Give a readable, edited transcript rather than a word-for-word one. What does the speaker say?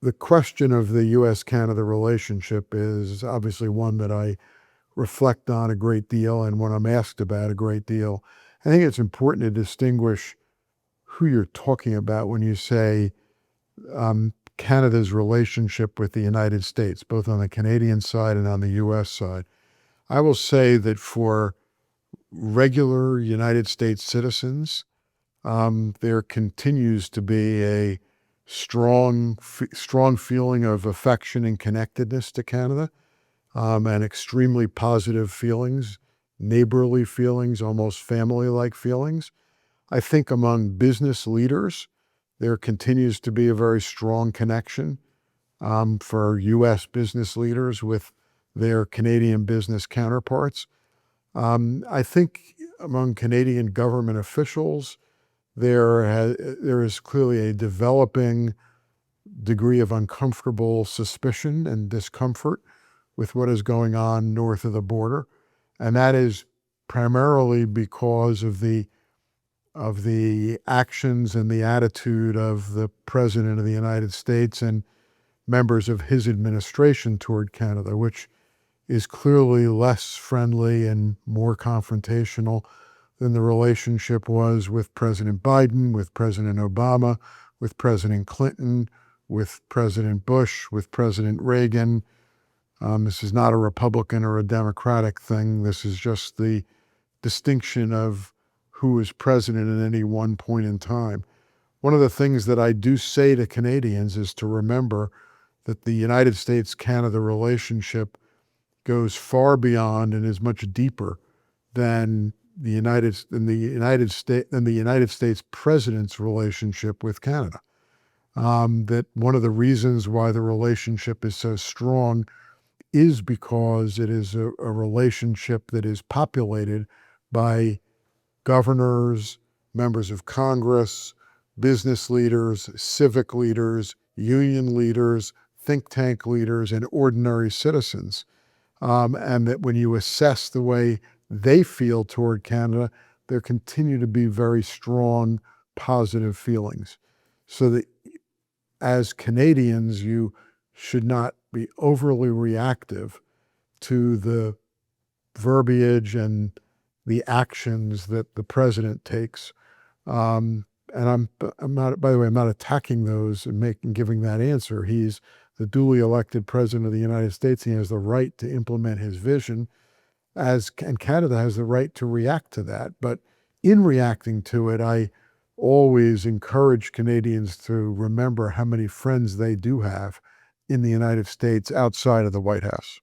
the question of the U.S.-Canada relationship is obviously one that I reflect on a great deal and when I'm asked about a great deal. I think it's important to distinguish who you're talking about when you say Canada's relationship with the United States, both on the Canadian side and on the U.S. side. I will say that for regular United States citizens, there continues to be a strong feeling of affection and connectedness to Canada, and extremely positive feelings, neighborly feelings, almost family-like feelings. I think among business leaders, there continues to be a very strong connection for U.S. business leaders with their Canadian business counterparts. I think among Canadian government officials, there is clearly a developing degree of uncomfortable suspicion and discomfort with what is going on north of the border. And that is primarily because of the actions and the attitude of the President of the United States and members of his administration toward Canada, which is clearly less friendly and more confrontational than the relationship was with President Biden, with President Obama, with President Clinton, with President Bush, with President Reagan. This is not a Republican or a Democratic thing. This is just the distinction of who is president at any one point in time. One of the things that I do say to Canadians is to remember that the United States-Canada relationship goes far beyond and is much deeper than the United States president's relationship with Canada. That one of the reasons why the relationship is so strong is because it is a relationship that is populated by governors, members of Congress, business leaders, civic leaders, union leaders, think tank leaders, and ordinary citizens. And that when you assess the way they feel toward Canada, there continue to be very strong positive feelings. So that as Canadians, you should not be overly reactive to the verbiage and the actions that the president takes. And I'm not, by the way, I'm not attacking those and giving that answer. He's the duly elected president of the United States. He has the right to implement his vision, and Canada has the right to react to that. But in reacting to it, I always encourage Canadians to remember how many friends they do have in the United States outside of the White House.